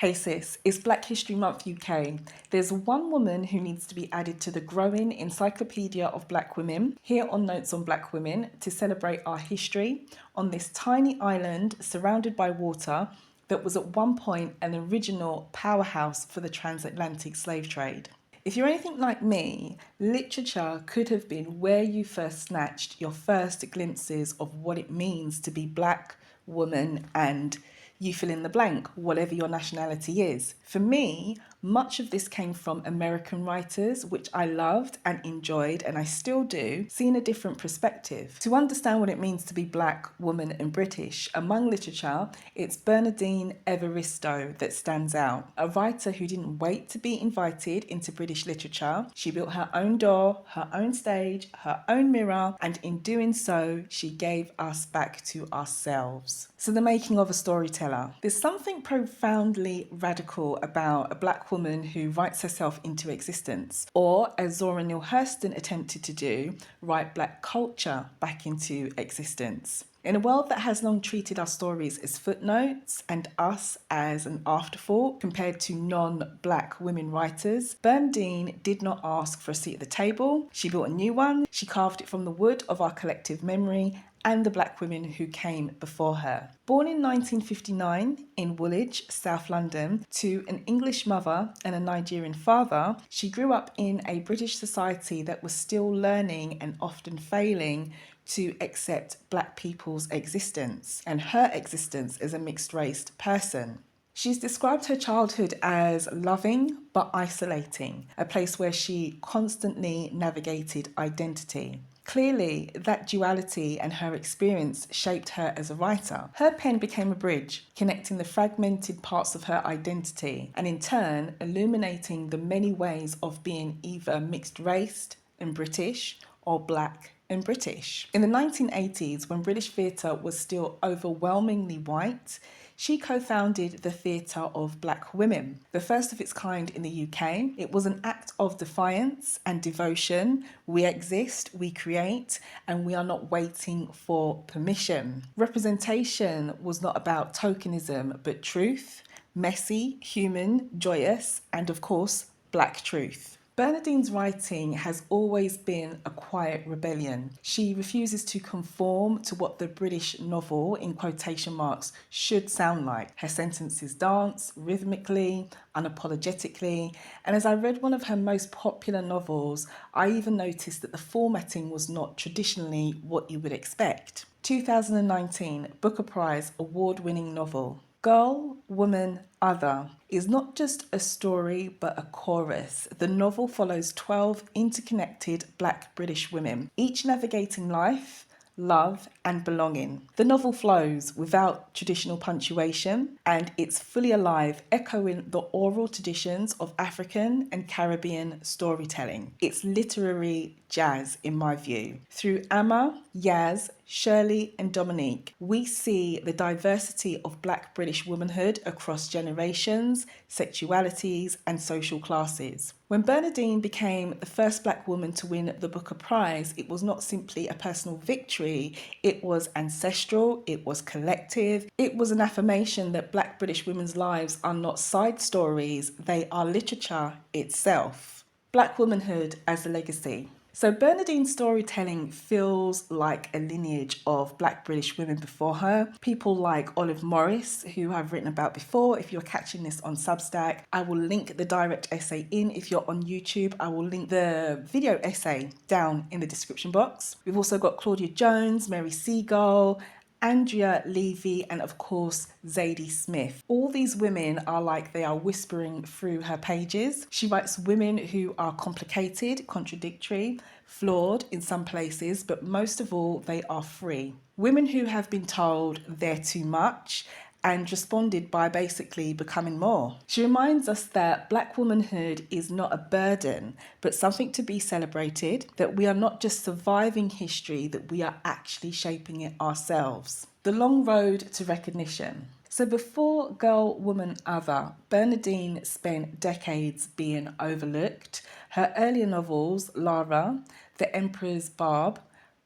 Hey sis, it's Black History Month UK. There's one woman who needs to be added to the growing encyclopedia of black women here on Notes on Black Women to celebrate our history on this tiny island surrounded by water that was at one point an original powerhouse for the transatlantic slave trade. If you're anything like me, literature could have been where you first snatched your first glimpses of what it means to be black, woman, and you fill in the blank, whatever your nationality is. For me, much of this came from American writers, which I loved and enjoyed, and I still do, seeing a different perspective. To understand what it means to be black, woman, and British, among literature, it's Bernadine Evaristo that stands out. A writer who didn't wait to be invited into British literature. She built her own door, her own stage, her own mirror, and in doing so, she gave us back to ourselves. So the making of a storyteller. There's something profoundly radical about a black woman who writes herself into existence, or as Zora Neale Hurston attempted to do, write black culture back into existence. In a world that has long treated our stories as footnotes and us as an afterthought compared to non-black women writers, Bernadine did not ask for a seat at the table. She built a new one. She carved it from the wood of our collective memory and the black women who came before her. Born in 1959 in Woolwich, South London, to an English mother and a Nigerian father, she grew up in a British society that was still learning and often failing to accept black people's existence and her existence as a mixed-race person. She's described her childhood as loving but isolating, a place where she constantly navigated identity. Clearly, that duality and her experience shaped her as a writer. Her pen became a bridge, connecting the fragmented parts of her identity and in turn illuminating the many ways of being either mixed-raced and British or black and British. In the 1980s, when British theatre was still overwhelmingly white, she co-founded the Theatre of Black Women, the first of its kind in the UK. It was an act of defiance and devotion. We exist, we create, and we are not waiting for permission. Representation was not about tokenism, but truth, messy, human, joyous, and of course, black truth. Bernadine's writing has always been a quiet rebellion. She refuses to conform to what the British novel, in quotation marks, should sound like. Her sentences dance rhythmically, unapologetically, and as I read one of her most popular novels, I even noticed that the formatting was not traditionally what you would expect. 2019 Booker Prize award-winning novel. Girl, Woman, Other is not just a story but a chorus. The novel follows 12 interconnected black British women, each navigating life, love and belonging. The novel flows without traditional punctuation and it's fully alive, echoing the oral traditions of African and Caribbean storytelling. It's literary jazz in my view. Through Amma, Yaz, Shirley and Dominique, we see the diversity of black British womanhood across generations, sexualities and social classes. When Bernadine became the first black woman to win the Booker Prize, it was not simply a personal victory, it was ancestral, it was collective, it was an affirmation that black British women's lives are not side stories, they are literature itself. Black womanhood as a legacy. So Bernadine's storytelling feels like a lineage of black British women before her. People like Olive Morris, who I've written about before. If you're catching this on Substack, I will link the direct essay in. If you're on YouTube, I will link the video essay down in the description box. We've also got Claudia Jones, Mary Seagull, Andrea Levy, and of course, Zadie Smith. All these women are like they are whispering through her pages. She writes women who are complicated, contradictory, flawed in some places, but most of all, they are free. Women who have been told they're too much and responded by basically becoming more. She reminds us that black womanhood is not a burden, but something to be celebrated, that we are not just surviving history, that we are actually shaping it ourselves. The long road to recognition. So before Girl, Woman, Other, Bernadine spent decades being overlooked. Her earlier novels, Lara, The Emperor's Barb,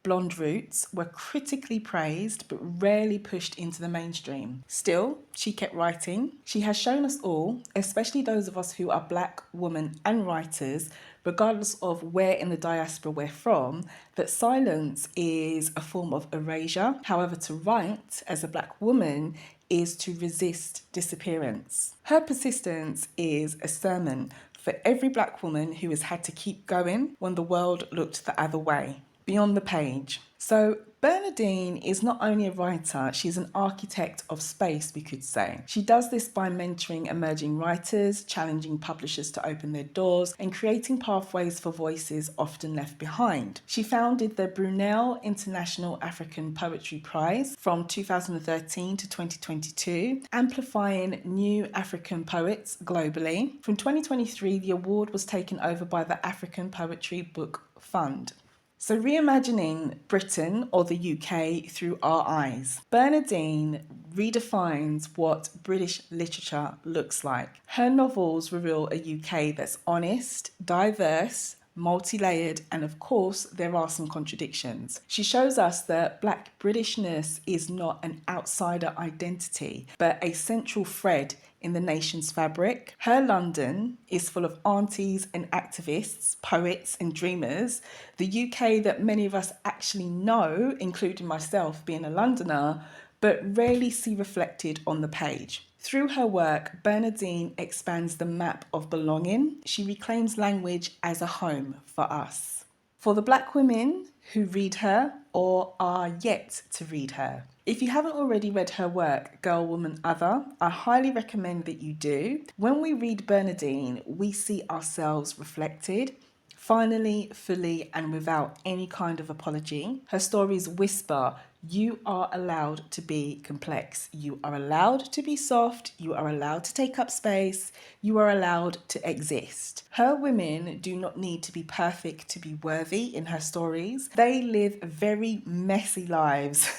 blonde roots were critically praised but rarely pushed into the mainstream. Still, she kept writing. She has shown us all, especially those of us who are Black women and writers, regardless of where in the diaspora we're from, that silence is a form of erasure. However, to write as a Black woman is to resist disappearance. Her persistence is a sermon for every Black woman who has had to keep going when the world looked the other way, beyond the page. So Bernadine is not only a writer, she's an architect of space, we could say. She does this by mentoring emerging writers, challenging publishers to open their doors, and creating pathways for voices often left behind. She founded the Brunel International African Poetry Prize from 2013 to 2022, amplifying new African poets globally. From 2023, the award was taken over by the African Poetry Book Fund. So reimagining Britain or the UK through our eyes. Bernadine redefines what British literature looks like. Her novels reveal a UK that's honest, diverse, multi-layered, and of course there are some contradictions. She shows us that Black Britishness is not an outsider identity, but a central thread in the nation's fabric. Her London is full of aunties and activists, poets and dreamers. The UK that many of us actually know, including myself being a Londoner, but rarely see reflected on the page. Through her work, Bernadine expands the map of belonging. She reclaims language as a home for us. For the Black women who read her or are yet to read her. If you haven't already read her work, Girl, Woman, Other, I highly recommend that you do. When we read Bernadine, we see ourselves reflected, finally, fully, and without any kind of apology. Her stories whisper, you are allowed to be complex. You are allowed to be soft. You are allowed to take up space. You are allowed to exist. Her women do not need to be perfect to be worthy in her stories. They live very messy lives.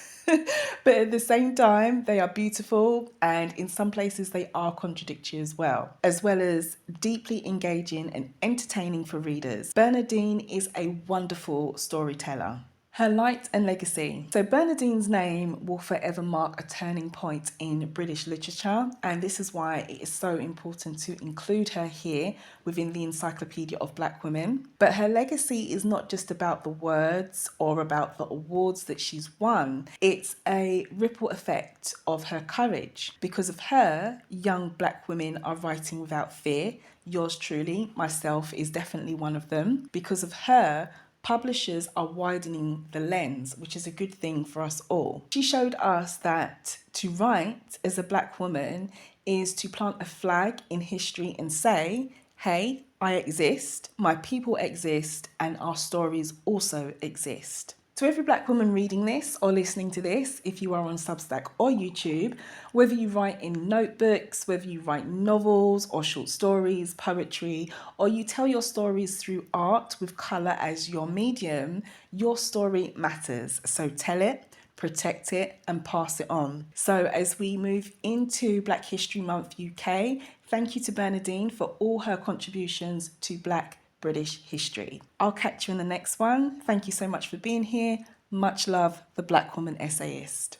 But at the same time, they are beautiful, and in some places they are contradictory as well as deeply engaging and entertaining for readers. Bernadine is a wonderful storyteller. Her light and legacy. So Bernadine's name will forever mark a turning point in British literature, and this is why it is so important to include her here within the Encyclopedia of Black Women. But her legacy is not just about the words or about the awards that she's won. It's a ripple effect of her courage. Because of her, young Black women are writing without fear. Yours truly, myself, is definitely one of them. Because of her, publishers are widening the lens, which is a good thing for us all. She showed us that to write as a Black woman is to plant a flag in history and say, hey, I exist, my people exist, and our stories also exist. To every Black woman reading this or listening to this, if you are on Substack or YouTube, whether you write in notebooks, whether you write novels or short stories, poetry, or you tell your stories through art with colour as your medium, your story matters. So tell it, protect it, and pass it on. So as we move into Black History Month UK, thank you to Bernadine for all her contributions to Black British history. I'll catch you in the next one. Thank you so much for being here. Much love, the Black Woman Essayist.